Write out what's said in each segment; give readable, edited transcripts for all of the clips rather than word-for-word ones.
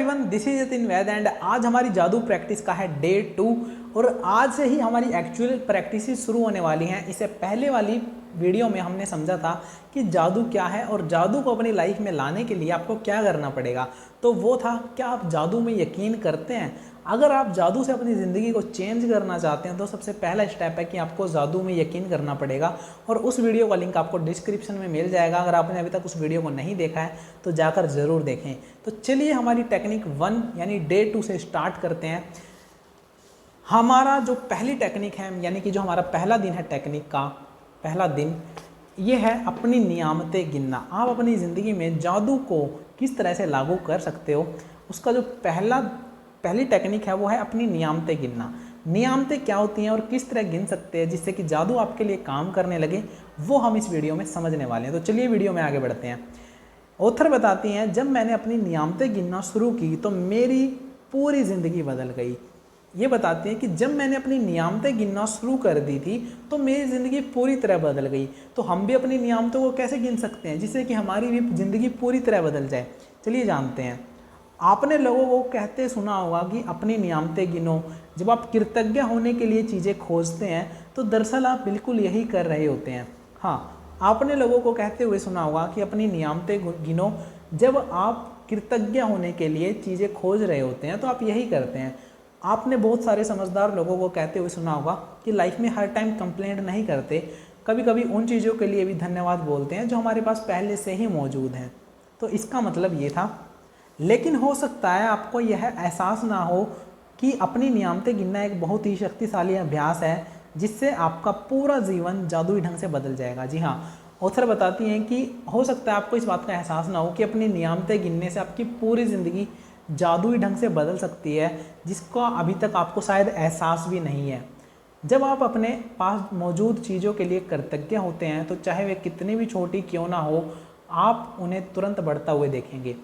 Everyone, this is Jatin Vaid and आज हमारी जादू प्रैक्टिस का है डे 2 और आज से ही हमारी एक्चुअल प्रैक्टिस शुरू होने वाली हैं। इससे पहले वाली वीडियो में हमने समझा था कि जादू क्या है और जादू को अपनी लाइफ में लाने के लिए आपको क्या करना पड़ेगा। तो वो था, क्या आप जादू में यकीन करते हैं? अगर आप जादू से अपनी ज़िंदगी को चेंज करना चाहते हैं तो सबसे पहला स्टेप है कि आपको जादू में यकीन करना पड़ेगा और उस वीडियो का लिंक आपको डिस्क्रिप्शन में मिल जाएगा। अगर आपने अभी तक उस वीडियो को नहीं देखा है तो जाकर ज़रूर देखें। तो चलिए हमारी टेक्निक 1 यानी डे 2 से स्टार्ट करते हैं। हमारा जो पहली टेक्निक है यानी कि जो हमारा पहला दिन है, टेक्निक का पहला दिन ये है अपनी नियामतें गिनना। आप अपनी ज़िंदगी में जादू को किस तरह से लागू कर सकते हो, उसका जो पहली टेक्निक है वो है अपनी नियामतें गिनना। नियामतें क्या होती हैं और किस तरह गिन सकते हैं जिससे कि जादू आपके लिए काम करने लगे, वो हम इस वीडियो में समझने वाले हैं। तो चलिए वीडियो में आगे बढ़ते हैं। ऑथर बताती हैं, जब मैंने अपनी नियामतें गिनना शुरू की तो मेरी पूरी ज़िंदगी बदल गई। ये बताती है कि जब मैंने अपनी नियामतें गिनना शुरू कर दी थी तो मेरी ज़िंदगी पूरी तरह बदल गई। तो हम भी अपनी नियामतों को कैसे गिन सकते हैं जिससे कि हमारी भी ज़िंदगी पूरी तरह बदल जाए, चलिए जानते हैं। आपने लोगों को कहते सुना होगा कि अपनी नियामतें गिनो। जब आप कृतज्ञ होने के लिए चीज़ें खोजते हैं तो दरअसल आप बिल्कुल यही कर रहे होते हैं। हाँ, आपने लोगों को कहते हुए सुना होगा कि अपनी नियामतें गिनो। जब आप कृतज्ञ होने के लिए चीज़ें खोज रहे होते हैं तो आप यही करते हैं। आपने बहुत सारे समझदार लोगों को कहते हुए सुना होगा कि लाइफ में हर टाइम कंप्लेंट नहीं करते, कभी कभी उन चीज़ों के लिए भी धन्यवाद बोलते हैं जो हमारे पास पहले से ही मौजूद हैं। तो इसका मतलब ये था। लेकिन हो सकता है आपको यह एहसास ना हो कि अपनी नियामतें गिनना एक बहुत ही शक्तिशाली अभ्यास है जिससे आपका पूरा जीवन जादुई ढंग से बदल जाएगा। जी हाँ, ऑथर बताती हैं कि हो सकता है आपको इस बात का एहसास ना हो कि अपनी नियामतें गिनने से आपकी पूरी ज़िंदगी जादुई ढंग से बदल सकती है, जिसका अभी तक आपको शायद एहसास भी नहीं है। जब आप अपने पास मौजूद चीज़ों के लिए कृतज्ञ होते हैं तो चाहे वे कितनी भी छोटी क्यों ना हो, आप उन्हें तुरंत बढ़ता हुए देखेंगे।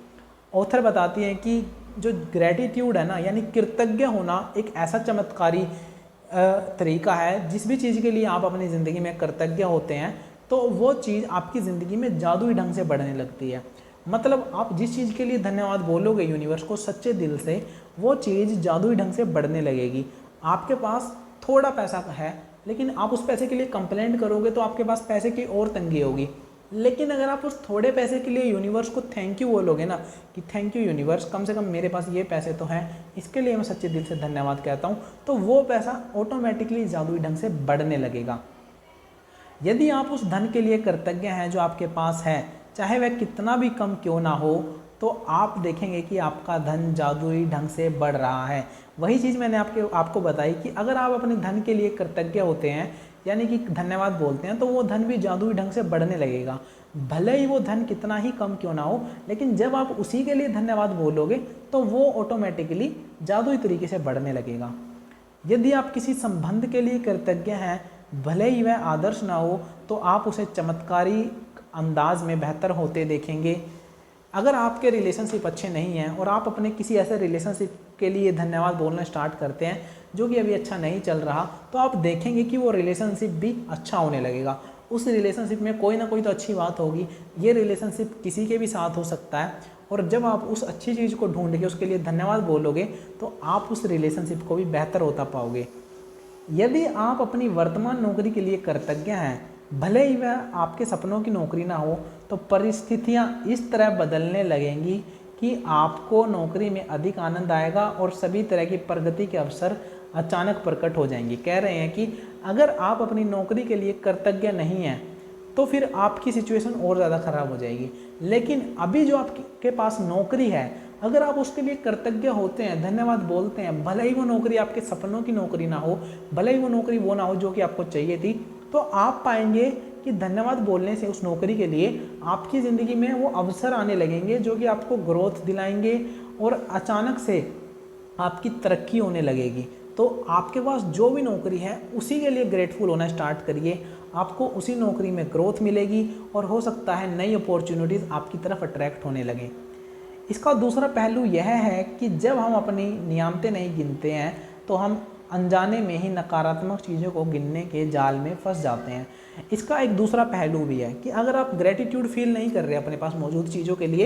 ऑथर बताती हैं कि जो ग्रेटिट्यूड है ना, यानी कृतज्ञ होना एक ऐसा चमत्कारी तरीका है। जिस भी चीज़ के लिए आप अपनी ज़िंदगी में कृतज्ञ होते हैं तो वो चीज़ आपकी ज़िंदगी में जादुई ढंग से बढ़ने लगती है। मतलब आप जिस चीज़ के लिए धन्यवाद बोलोगे यूनिवर्स को सच्चे दिल से, वो चीज़ जादुई ढंग से बढ़ने लगेगी। आपके पास थोड़ा पैसा है लेकिन आप उस पैसे के लिए कंप्लेंट करोगे तो आपके पास पैसे की और तंगी होगी। लेकिन अगर आप उस थोड़े पैसे के लिए यूनिवर्स को थैंक यू बोलोगे ना कि थैंक यू यूनिवर्स, कम से कम मेरे पास ये पैसे तो हैं, इसके लिए मैं सच्चे दिल से धन्यवाद कहता हूँ, तो वो पैसा ऑटोमेटिकली जादुई ढंग से बढ़ने लगेगा। यदि आप उस धन के लिए कृतज्ञ हैं जो आपके पास है, चाहे वह कितना भी कम क्यों ना हो, तो आप देखेंगे कि आपका धन जादुई ढंग से बढ़ रहा है। वही चीज़ मैंने आपको बताई कि अगर आप अपने धन के लिए कृतज्ञ होते हैं यानी कि धन्यवाद बोलते हैं तो वो धन भी जादुई ढंग से बढ़ने लगेगा। भले ही वो धन कितना ही कम क्यों ना हो, लेकिन जब आप उसी के लिए धन्यवाद बोलोगे तो वो ऑटोमेटिकली जादुई तरीके से बढ़ने लगेगा। यदि आप किसी संबंध के लिए कृतज्ञ हैं, भले ही वह आदर्श ना हो, तो आप उसे चमत्कारी अंदाज में बेहतर होते देखेंगे। अगर आपके रिलेशनशिप अच्छे नहीं हैं और आप अपने किसी ऐसे रिलेशनशिप के लिए धन्यवाद बोलना स्टार्ट करते हैं जो कि अभी अच्छा नहीं चल रहा, तो आप देखेंगे कि वो रिलेशनशिप भी अच्छा होने लगेगा। उस रिलेशनशिप में कोई ना कोई तो अच्छी बात होगी। ये रिलेशनशिप किसी के भी साथ हो सकता है और जब आप उस अच्छी चीज़ को ढूंढ के उसके लिए धन्यवाद बोलोगे तो आप उस रिलेशनशिप को भी बेहतर होता पाओगे। यदि आप अपनी वर्तमान नौकरी के लिए कृतज्ञ हैं, भले ही वह आपके सपनों की नौकरी ना हो, तो परिस्थितियां इस तरह बदलने लगेंगी कि आपको नौकरी में अधिक आनंद आएगा और सभी तरह की प्रगति के अवसर अचानक प्रकट हो जाएंगे। कह रहे हैं कि अगर आप अपनी नौकरी के लिए कृतज्ञ नहीं हैं तो फिर आपकी सिचुएशन और ज़्यादा ख़राब हो जाएगी। लेकिन अभी जो आपके पास नौकरी है, अगर आप उसके लिए कृतज्ञ होते हैं, धन्यवाद बोलते हैं, भले ही वो नौकरी आपके सपनों की नौकरी ना हो, भले ही वो नौकरी वो ना हो जो कि आपको चाहिए थी, तो आप पाएंगे कि धन्यवाद बोलने से उस नौकरी के लिए आपकी ज़िंदगी में वो अवसर आने लगेंगे जो कि आपको ग्रोथ दिलाएंगे और अचानक से आपकी तरक्की होने लगेगी। तो आपके पास जो भी नौकरी है उसी के लिए ग्रेटफुल होना स्टार्ट करिए। आपको उसी नौकरी में ग्रोथ मिलेगी और हो सकता है नई अपॉर्चुनिटीज़ आपकी तरफ अट्रैक्ट होने लगें। इसका दूसरा पहलू यह है कि जब हम अपनी नियामतें नहीं गिनते हैं तो हम अनजाने में ही नकारात्मक चीज़ों को गिनने के जाल में फंस जाते हैं। इसका एक दूसरा पहलू भी है कि अगर आप ग्रेटिट्यूड फील नहीं कर रहे अपने पास मौजूद चीज़ों के लिए,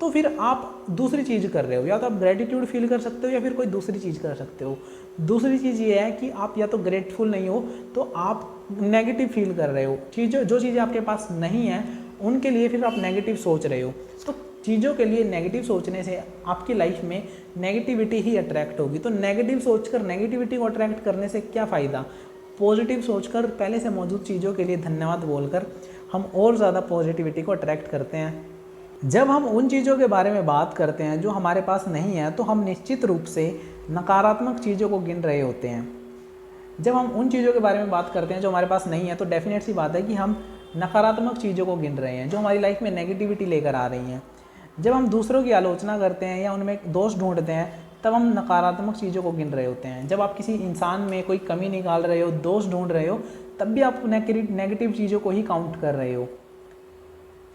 तो फिर आप दूसरी चीज़ कर रहे हो, या तो आप ग्रेटिट्यूड फील कर सकते हो या फिर कोई दूसरी चीज़ कर सकते हो। दूसरी चीज़ ये है कि आप या तो ग्रेटफुल नहीं हो तो आप नेगेटिव फील कर रहे हो। जो चीज़ें आपके पास नहीं है उनके लिए फिर आप नेगेटिव सोच रहे हो। तो चीज़ों के लिए नेगेटिव सोचने से आपकी लाइफ में नेगेटिविटी ही अट्रैक्ट होगी। तो नेगेटिव सोचकर नेगेटिविटी को अट्रैक्ट करने से क्या फ़ायदा। पॉजिटिव सोचकर पहले से मौजूद चीज़ों के लिए धन्यवाद बोलकर हम और ज़्यादा पॉजिटिविटी को अट्रैक्ट करते हैं। जब हम उन चीज़ों के बारे में बात करते हैं जो हमारे पास नहीं है तो हम निश्चित रूप से नकारात्मक चीज़ों को गिन रहे होते हैं। जब हम उन चीज़ों के बारे में बात करते हैं जो हमारे पास नहीं है तो डेफिनेट सी बात है कि हम नकारात्मक चीज़ों को गिन रहे हैं जो हमारी लाइफ में नेगेटिविटी लेकर आ रही हैं। जब हम दूसरों की आलोचना करते हैं या उनमें दोष ढूंढते हैं तब हम नकारात्मक चीज़ों को गिन रहे होते हैं। जब आप किसी इंसान में कोई कमी निकाल रहे हो, दोष ढूंढ रहे हो, तब भी आप नेगेटिव चीज़ों को ही काउंट कर रहे हो।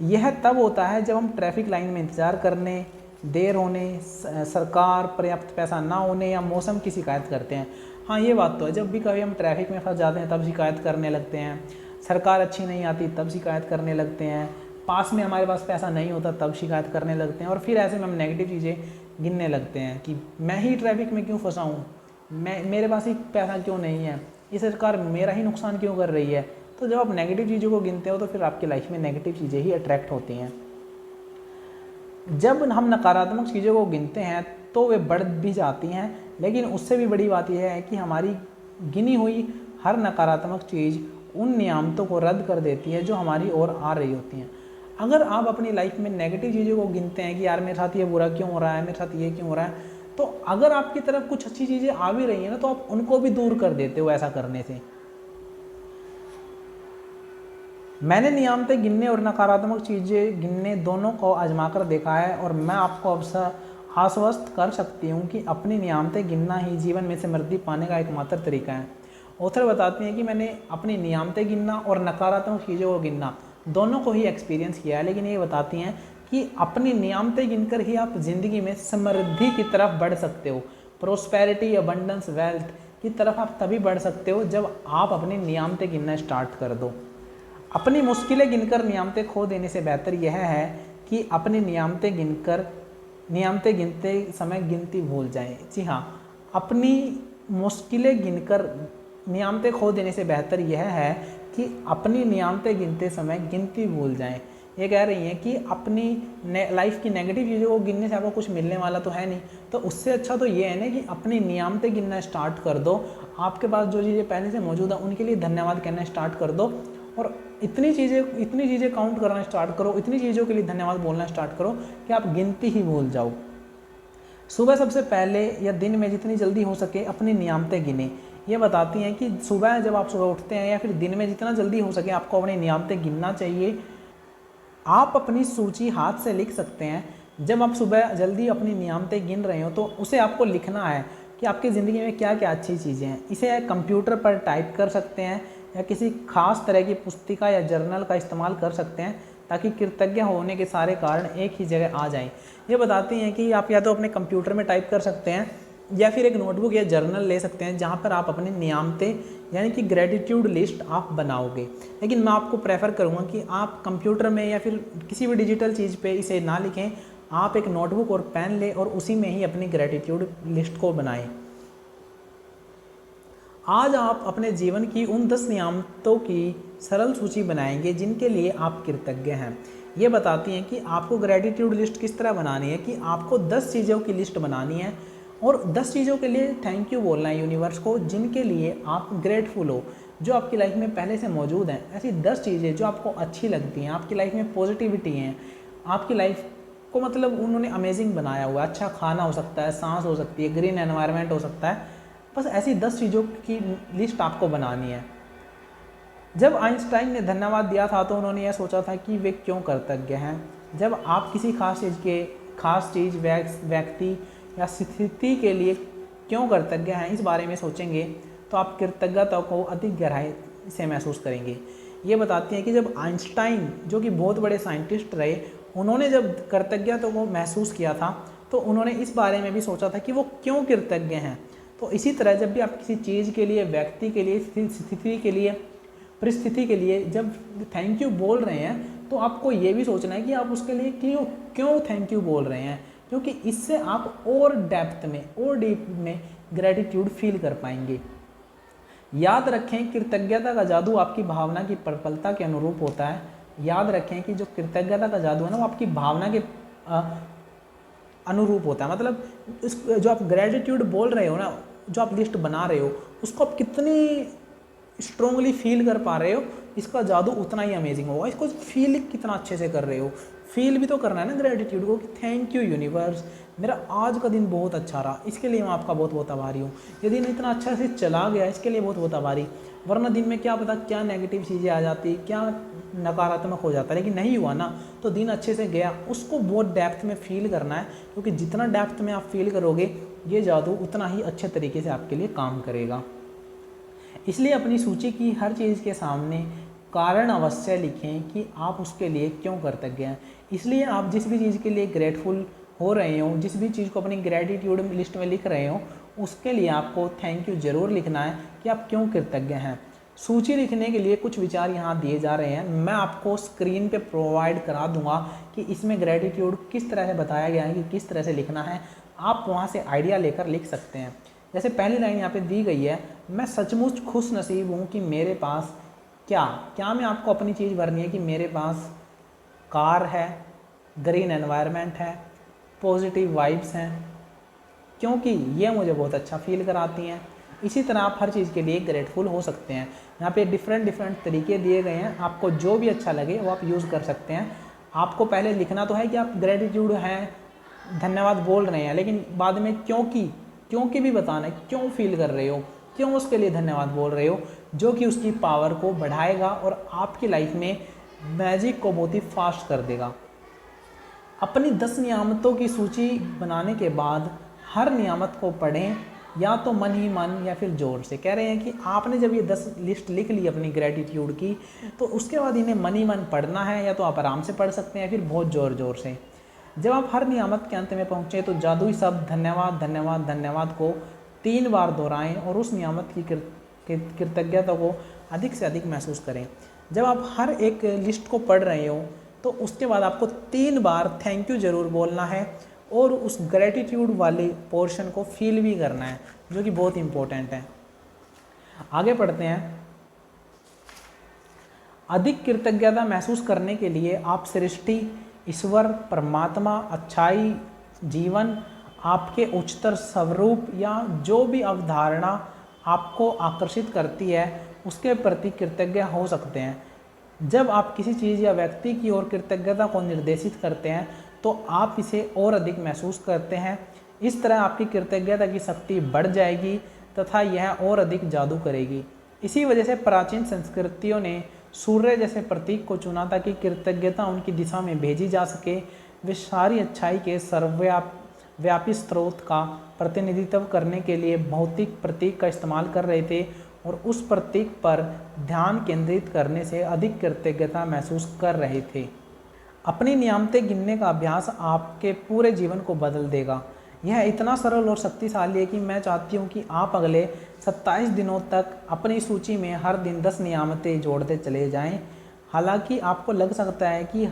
यह तब होता है जब हम ट्रैफिक लाइन में इंतज़ार करने, देर होने, सरकार पर्याप्त पैसा ना होने या मौसम की शिकायत करते हैं। हाँ, ये बात तो है, जब भी कभी हम ट्रैफिक में फंस जाते हैं तब शिकायत करने लगते हैं, सरकार अच्छी नहीं आती तब शिकायत करने लगते हैं, पास में हमारे पास पैसा नहीं होता तब शिकायत करने लगते हैं, और फिर ऐसे में हम नेगेटिव चीज़ें गिनने लगते हैं कि मैं ही ट्रैफिक में क्यों फंसा हूँ, मेरे पास ही पैसा क्यों नहीं है, ये सरकार मेरा ही नुकसान क्यों कर रही है। तो जब आप नेगेटिव चीज़ों को गिनते हो तो फिर आपकी लाइफ में नेगेटिव चीज़ें ही अट्रैक्ट होती हैं। जब हम नकारात्मक चीज़ों को गिनते हैं तो वे बढ़ भी जाती हैं, लेकिन उससे भी बड़ी बात यह है कि हमारी गिनी हुई हर नकारात्मक चीज़ उन नियामतों को रद्द कर देती है जो हमारी ओर आ रही होती हैं। अगर आप अपनी लाइफ में नेगेटिव चीज़ों को गिनते हैं कि यार मेरे साथ ये बुरा क्यों हो रहा है, मेरे साथ ये क्यों हो रहा है, तो अगर आपकी तरफ कुछ अच्छी चीज़ें आ भी रही हैं ना तो आप उनको भी दूर कर देते हो ऐसा करने से। मैंने नियामतें गिनने और नकारात्मक चीज़ें गिनने दोनों को आजमा कर देखा है और मैं आपको अब आश्वस्त कर सकती हूँ कि अपनी नियामतें गिनना ही जीवन में समृद्धि पाने का एकमात्र तरीका है। ऑथर बताती हैं कि मैंने अपनी नियामतें गिनना और नकारात्मक चीज़ों को गिनना दोनों को ही एक्सपीरियंस किया है, लेकिन ये बताती हैं कि अपनी नियामतें गिनकर ही आप ज़िंदगी में समृद्धि की तरफ बढ़ सकते हो। प्रोस्पेरिटी, अबंडेंस, वेल्थ की तरफ आप तभी बढ़ सकते हो जब आप अपनी नियामतें गिनना स्टार्ट कर दो। अपनी मुश्किलें गिनकर नियामतें खो देने से बेहतर यह है कि अपनी नियामतें गिनते समय गिनती भूल जाएं। जी हाँ, अपनी मुश्किलें गिनकर नियामतें खो देने से बेहतर यह है कि अपनी नियामतें गिनते समय गिनती भूल जाएं। ये कह रही हैं कि अपनी लाइफ की नेगेटिव चीज़ों को गिनने से आपको कुछ मिलने वाला तो है नहीं, तो उससे अच्छा तो ये है ना कि अपनी नियामतें गिनना स्टार्ट कर दो। आपके पास जो चीज़ें पहले से मौजूद है उनके लिए धन्यवाद कहना स्टार्ट कर दो और इतनी चीज़ें काउंट करना स्टार्ट करो, इतनी चीज़ों के लिए धन्यवाद बोलना स्टार्ट करो कि आप गिनती ही भूल जाओ। सुबह सबसे पहले या दिन में जितनी जल्दी हो सके अपनी नियामतें गिने। ये बताती हैं कि सुबह जब आप सुबह उठते हैं या फिर दिन में जितना जल्दी हो सके आपको अपनी नियामतें गिनना चाहिए। आप अपनी सूची हाथ से लिख सकते हैं। जब आप सुबह जल्दी अपनी नियामतें गिन रहे हो तो उसे आपको लिखना है कि आपकी ज़िंदगी में क्या क्या अच्छी चीज़ें हैं। इसे कंप्यूटर पर टाइप कर सकते हैं या किसी खास तरह की पुस्तिका या जर्नल का इस्तेमाल कर सकते हैं ताकि कृतज्ञ होने के सारे कारण एक ही जगह आ जाएं। ये बताती हैं कि आप या तो अपने कंप्यूटर में टाइप कर सकते हैं या फिर एक नोटबुक या जर्नल ले सकते हैं जहाँ पर आप अपनी नियामतें यानी कि ग्रेटिट्यूड लिस्ट आप बनाओगे। लेकिन मैं आपको प्रेफर करूँगा कि आप कंप्यूटर में या फिर किसी भी डिजिटल चीज़ पे इसे ना लिखें, आप एक नोटबुक और पेन लें और उसी में ही अपनी ग्रेटिट्यूड लिस्ट को बनाएं। आज आप अपने जीवन की उन 10 नियामतों की सरल सूची बनाएंगे जिनके लिए आप कृतज्ञ हैं। ये बताती हैं कि आपको ग्रेटिट्यूड लिस्ट किस तरह बनानी है कि आपको 10 चीज़ों की लिस्ट बनानी है और 10 चीज़ों के लिए थैंक यू बोलना है यूनिवर्स को जिनके लिए आप ग्रेटफुल हो, जो आपकी लाइफ में पहले से मौजूद हैं। ऐसी 10 चीज़ें जो आपको अच्छी लगती हैं, आपकी लाइफ में पॉजिटिविटी हैं, आपकी लाइफ को मतलब उन्होंने अमेजिंग बनाया हुआ है। अच्छा खाना हो सकता है, सांस हो सकती है, ग्रीन एनवायरनमेंट हो सकता है। बस ऐसी 10 चीज़ों की लिस्ट आपको बनानी है। जब आइंस्टाइन ने धन्यवाद दिया था तो उन्होंने यह सोचा था कि वे क्यों कृतज्ञ हैं। जब आप किसी खास चीज़ व्यक्ति या स्थिति के लिए क्यों कृतज्ञ हैं इस बारे में सोचेंगे तो आप कृतज्ञता को अधिक गहराई से महसूस करेंगे। ये बताती हैं कि जब आइंस्टाइन जो कि बहुत बड़े साइंटिस्ट रहे, उन्होंने जब कृतज्ञता को महसूस किया था तो उन्होंने इस बारे में भी सोचा था कि वो क्यों कृतज्ञ हैं। तो इसी तरह जब भी आप किसी चीज़ के लिए, व्यक्ति के लिए, स्थिति के लिए, परिस्थिति के लिए जब थैंक यू बोल रहे हैं तो आपको ये भी सोचना है कि आप उसके लिए क्यों क्यों थैंक यू बोल रहे हैं, क्योंकि इससे आप और डेप्थ में और डीप में ग्रेटिट्यूड फील कर पाएंगे। याद रखें, कृतज्ञता का जादू आपकी भावना की प्रबलता के अनुरूप होता है। याद रखें कि जो कृतज्ञता का जादू है ना, वो आपकी भावना के अनुरूप होता है। मतलब इस जो आप ग्रेटिट्यूड बोल रहे हो ना, जो आप लिस्ट बना रहे हो, उसको आप कितनी स्ट्रोंगली फील कर पा रहे हो, इसका जादू उतना ही अमेजिंग होगा। इसको फील कितना अच्छे से कर रहे हो, फील भी तो करना है ना ग्रेटिट्यूड को कि थैंक यू यूनिवर्स, मेरा आज का दिन बहुत अच्छा रहा, इसके लिए मैं आपका बहुत बहुत आभारी हूँ। ये दिन इतना अच्छा से चला गया, इसके लिए बहुत बहुत आभारी। वरना दिन में क्या पता क्या नेगेटिव चीज़ें आ जाती, क्या नकारात्मक हो जाता, लेकिन नहीं हुआ ना, तो दिन अच्छे से गया। उसको बहुत डेप्थ में फील करना है, क्योंकि जितना डेप्थ में आप फील करोगे, ये जादू उतना ही अच्छे तरीके से आपके लिए काम करेगा। इसलिए अपनी सूची की हर चीज़ के सामने कारण अवश्य लिखें कि आप उसके लिए क्यों कृतज्ञ हैं। इसलिए आप जिस भी चीज़ के लिए ग्रेटफुल हो रहे हो, जिस भी चीज़ को अपनी ग्रेटिट्यूड लिस्ट में लिख रहे हो, उसके लिए आपको थैंक यू ज़रूर लिखना है कि आप क्यों कृतज्ञ हैं। सूची लिखने के लिए कुछ विचार यहाँ दिए जा रहे हैं, मैं आपको स्क्रीन पे प्रोवाइड करा दूंगा कि इसमें ग्रेटिट्यूड किस तरह से बताया गया है कि किस तरह से लिखना है। आप वहाँ से आइडिया लेकर लिख सकते हैं। जैसे पहली लाइन यहाँ पे दी गई है, मैं सचमुच खुश नसीब हूँ कि मेरे पास क्या में आपको अपनी चीज़ भरनी है कि मेरे पास कार है, ग्रीन एनवायरनमेंट है, पॉजिटिव वाइब्स हैं, क्योंकि ये मुझे बहुत अच्छा फील कराती हैं। इसी तरह आप हर चीज़ के लिए ग्रेटफुल हो सकते हैं। यहाँ पे डिफरेंट तरीके दिए गए हैं, आपको जो भी अच्छा लगे वो आप यूज़ कर सकते हैं। आपको पहले लिखना तो है कि आप ग्रेटिट्यूड हैं, धन्यवाद बोल रहे हैं, लेकिन बाद में क्योंकि भी बताना है, क्यों फील कर रहे हो, क्यों उसके लिए धन्यवाद बोल रहे हो, जो कि उसकी पावर को बढ़ाएगा और आपकी लाइफ में मैजिक को बहुत ही फास्ट कर देगा। अपनी 10 नियामतों की सूची बनाने के बाद हर नियामत को पढ़ें, या तो मन ही मन या फिर जोर से। कह रहे हैं कि आपने जब ये 10 लिस्ट लिख ली अपनी ग्रेटिट्यूड की, तो उसके बाद इन्हें मन ही मन पढ़ना है, या तो आप आराम से पढ़ सकते हैं, फिर बहुत ज़ोर से। जब आप हर नियामत के अंत में पहुँचे तो जादुई शब्द धन्यवाद धन्यवाद धन्यवाद को 3 बार दोहराएं और उस नियामत की कृतज्ञता को अधिक से अधिक महसूस करें। जब आप हर एक लिस्ट को पढ़ रहे हो, तो उसके बाद आपको 3 बार थैंक यू ज़रूर बोलना है और उस ग्रेटिट्यूड वाले पोर्शन को फील भी करना है, जो कि बहुत इम्पोर्टेंट है। आगे पढ़ते हैं। अधिक कृतज्ञता महसूस करने के लिए आप सृष्टि, ईश्वर, परमात्मा, अच्छाई, जीवन, आपके उच्चतर स्वरूप या जो भी अवधारणा आपको आकर्षित करती है, उसके प्रति कृतज्ञ हो सकते हैं। जब आप किसी चीज़ या व्यक्ति की ओर कृतज्ञता को निर्देशित करते हैं, तो आप इसे और अधिक महसूस करते हैं। इस तरह आपकी कृतज्ञता की शक्ति बढ़ जाएगी तथा यह और अधिक जादू करेगी। इसी वजह से प्राचीन संस्कृतियों ने सूर्य जैसे प्रतीक को चुना ताकि कृतज्ञता उनकी दिशा में भेजी जा सके। वे सारी अच्छाई के सर्वव्यापी स्रोत का प्रतिनिधित्व करने के लिए भौतिक प्रतीक का इस्तेमाल कर रहे थे और उस प्रतीक पर ध्यान केंद्रित करने से अधिक कृतज्ञता महसूस कर रहे थे। अपनी नियामतें गिनने का अभ्यास आपके पूरे जीवन को बदल देगा। यह इतना सरल और शक्तिशाली है कि मैं चाहती हूँ कि आप अगले 27 दिनों तक अपनी सूची में हर दिन 10 नियामतें जोड़ते चले जाएं। हालांकि आपको लग सकता है कि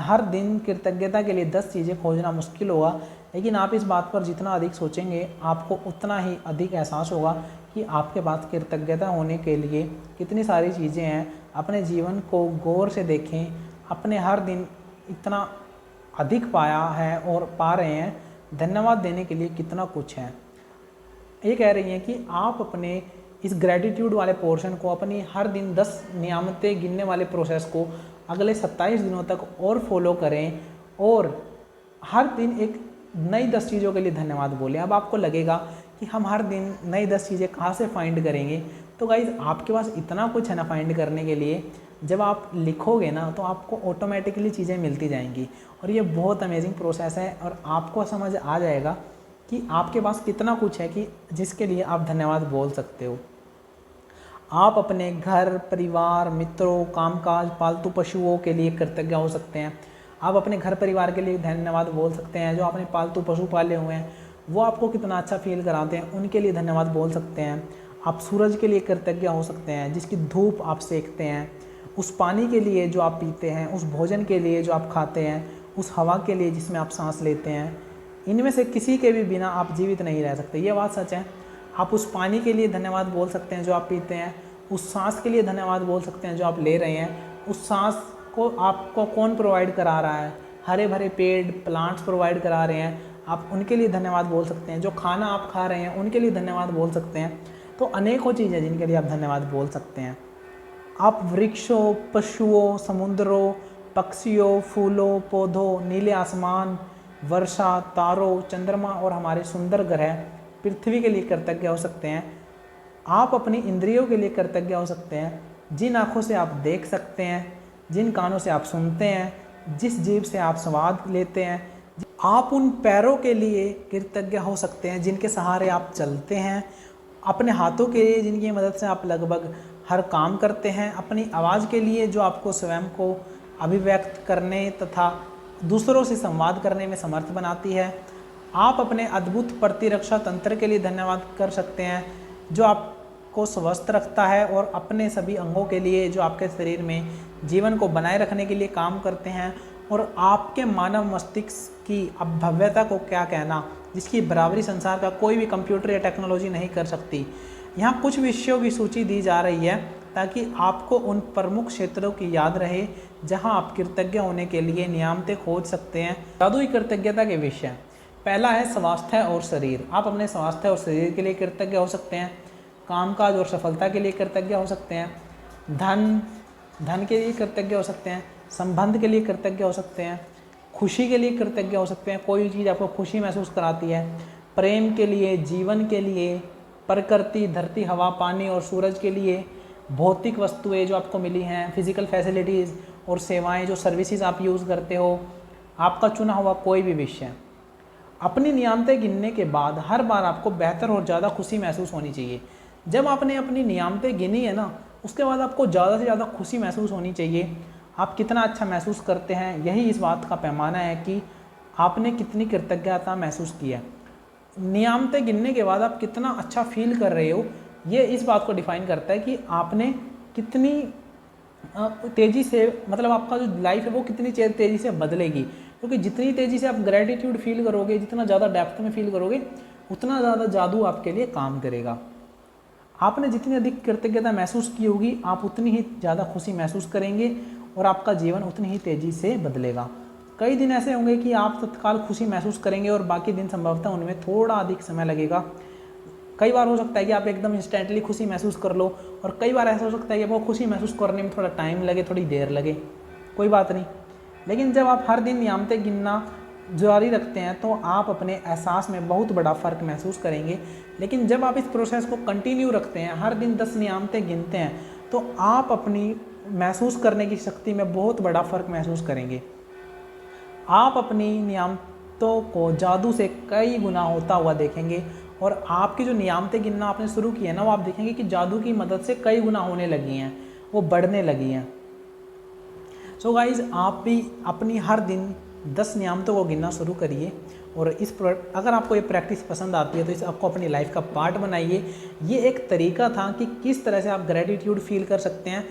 हर दिन कृतज्ञता के लिए 10 चीज़ें खोजना मुश्किल होगा, लेकिन आप इस बात पर जितना अधिक सोचेंगे, आपको उतना ही अधिक एहसास होगा कि आपके पास कृतज्ञता होने के लिए कितनी सारी चीज़ें हैं। अपने जीवन को गौर से देखें, अपने हर दिन इतना अधिक पाया है और पा रहे हैं, धन्यवाद देने के लिए कितना कुछ है। ये कह रही हैं कि आप अपने इस ग्रेटिट्यूड वाले पोर्शन को, अपनी हर दिन 10 नियामतें गिनने वाले प्रोसेस को अगले 27 दिनों तक और फॉलो करें और हर दिन एक नई 10 चीज़ों के लिए धन्यवाद बोलें। अब आपको लगेगा कि हम हर दिन नई 10 चीज़ें कहाँ से फाइंड करेंगे, तो गाइज़ आपके पास इतना कुछ है ना फाइंड करने के लिए। जब आप लिखोगे ना, तो आपको ऑटोमेटिकली चीज़ें मिलती जाएंगी और ये बहुत अमेजिंग प्रोसेस है और आपको समझ आ जाएगा कि आपके पास कितना कुछ है कि जिसके लिए आप धन्यवाद बोल सकते हो। आप अपने घर, परिवार, मित्रों, कामकाज, पालतू पशुओं के लिए कृतज्ञ हो सकते हैं। आप अपने घर परिवार के लिए धन्यवाद बोल सकते हैं। जो आपने पालतू पशु पाले हुए हैं, वो आपको कितना अच्छा फील कराते हैं, उनके लिए धन्यवाद बोल सकते हैं। आप सूरज के लिए कृतज्ञ हो सकते हैं, जिसकी धूप आप सेकते हैं। उस पानी के लिए जो आप पीते हैं, उस भोजन के लिए जो आप खाते हैं, उस हवा के लिए जिसमें आप सांस लेते हैं, इनमें से किसी के भी बिना आप जीवित नहीं रह सकते। ये बात सच है। आप उस पानी के लिए धन्यवाद बोल सकते हैं जो आप पीते हैं, उस सांस के लिए धन्यवाद बोल सकते हैं जो आप ले रहे हैं। उस सांस को आपको कौन प्रोवाइड करा रहा है? हरे भरे पेड़, प्लांट्स प्रोवाइड करा रहे हैं, आप उनके लिए धन्यवाद बोल सकते हैं। जो खाना आप खा रहे हैं उनके लिए धन्यवाद बोल सकते हैं। तो अनेकों चीज़ें जिनके लिए आप धन्यवाद बोल सकते हैं। आप वृक्षों, पशुओं, समुद्रों, पक्षियों, फूलों, पौधों, नीले आसमान, वर्षा, तारों, चंद्रमा और हमारे सुंदर ग्रह पृथ्वी के लिए कृतज्ञ हो सकते हैं। आप अपनी इंद्रियों के लिए कृतज्ञ हो सकते हैं, जिन आँखों से आप देख सकते हैं, जिन कानों से आप सुनते हैं, जिस जीभ से आप स्वाद लेते हैं। आप उन पैरों के लिए कृतज्ञ हो सकते हैं जिनके सहारे आप चलते हैं, अपने हाथों के लिए जिनकी मदद से आप लगभग हर काम करते हैं, अपनी आवाज़ के लिए जो आपको स्वयं को अभिव्यक्त करने तथा दूसरों से संवाद करने में समर्थ बनाती है। आप अपने अद्भुत प्रतिरक्षा तंत्र के लिए धन्यवाद कर सकते हैं जो आपको स्वस्थ रखता है, और अपने सभी अंगों के लिए जो आपके शरीर में जीवन को बनाए रखने के लिए काम करते हैं। और आपके मानव मस्तिष्क की भव्यता को क्या कहना, जिसकी बराबरी संसार का कोई भी कंप्यूटर या टेक्नोलॉजी नहीं कर सकती। यहाँ कुछ विषयों की सूची दी जा रही है ताकि आपको उन प्रमुख क्षेत्रों की याद रहे जहाँ आप कृतज्ञ होने के लिए नियामतें खोज सकते हैं। जादुई कृतज्ञता के विषय, पहला है स्वास्थ्य और शरीर। आप अपने स्वास्थ्य और शरीर के लिए कृतज्ञ हो सकते हैं। कामकाज और सफलता के लिए कृतज्ञ हो सकते हैं। धन के लिए कृतज्ञ हो सकते हैं। संबंध के लिए कृतज्ञ हो सकते हैं। खुशी के लिए कृतज्ञ हो सकते हैं, कोई चीज़ आपको खुशी महसूस कराती है। प्रेम के लिए, जीवन के लिए, प्रकृति, धरती, हवा, पानी और सूरज के लिए, भौतिक वस्तुएं जो आपको मिली हैं, फिजिकल फैसिलिटीज़ और सेवाएं, जो सर्विसेज आप यूज़ करते हो, आपका चुना हुआ कोई भी विषय। अपनी नियामतें गिनने के बाद हर बार आपको बेहतर और ज़्यादा खुशी महसूस होनी चाहिए। जब आपने अपनी नियामतें गिनी है ना, उसके बाद आपको ज़्यादा से ज़्यादा खुशी महसूस होनी चाहिए। आप कितना अच्छा महसूस करते हैं, यही इस बात का पैमाना है कि आपने कितनी कृतज्ञता महसूस की है। नियामतें गिनने के बाद आप कितना अच्छा फील कर रहे हो, ये इस बात को डिफाइन करता है कि आपने कितनी तेज़ी से, मतलब आपका जो लाइफ है वो कितनी तेज़ी से बदलेगी। क्योंकि जितनी तेज़ी से आप ग्रेटिट्यूड फील करोगे, जितना ज़्यादा डेप्थ में फील करोगे, उतना ज़्यादा जादू आपके लिए काम करेगा। आपने जितनी अधिक कृतज्ञता महसूस की होगी, आप उतनी ही ज़्यादा खुशी महसूस करेंगे और आपका जीवन उतनी ही तेज़ी से बदलेगा। कई दिन ऐसे होंगे कि आप तत्काल खुशी महसूस करेंगे और बाकी दिन संभवतः उनमें थोड़ा अधिक समय लगेगा। कई बार हो सकता है कि आप एकदम इंस्टेंटली खुशी महसूस कर लो, और कई बार ऐसा हो सकता है कि वो खुशी महसूस करने में थोड़ा टाइम लगे, थोड़ी देर लगे, कोई बात नहीं। लेकिन जब आप हर दिन नियामतें गिनना जारी रखते हैं तो आप अपने एहसास में बहुत बड़ा फ़र्क महसूस करेंगे। लेकिन जब आप इस प्रोसेस को कंटिन्यू रखते हैं, हर दिन 10 नियामतें गिनते हैं, तो आप अपनी महसूस करने की शक्ति में बहुत बड़ा फ़र्क महसूस करेंगे। आप अपनी नियामतों को जादू से कई गुना होता हुआ देखेंगे, और आपकी जो नियामतें गिनना आपने शुरू की है ना, वो आप देखेंगे कि जादू की मदद से कई गुना होने लगी हैं, वो बढ़ने लगी हैं। सो गाइज़, आप भी अपनी हर दिन 10 नियामतों को गिनना शुरू करिए, और अगर आपको ये प्रैक्टिस पसंद आती है तो इसे आपको अपनी लाइफ का पार्ट बनाइए। ये एक तरीका था कि किस तरह से आप ग्रेटिट्यूड फील कर सकते हैं।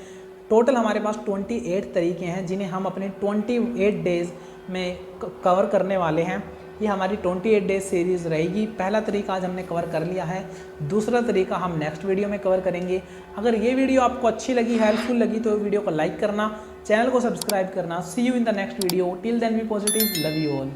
टोटल हमारे पास 28 तरीके हैं जिन्हें हम अपने 28 डेज़ में कवर करने वाले हैं। ये हमारी 28 डेज सीरीज़ रहेगी। पहला तरीका आज हमने कवर कर लिया है, दूसरा तरीका हम नेक्स्ट वीडियो में कवर करेंगे। अगर ये वीडियो आपको अच्छी लगी, हेल्पफुल लगी, तो वीडियो को लाइक करना, चैनल को सब्सक्राइब करना। See you in the next video. Till then be positive, love you all.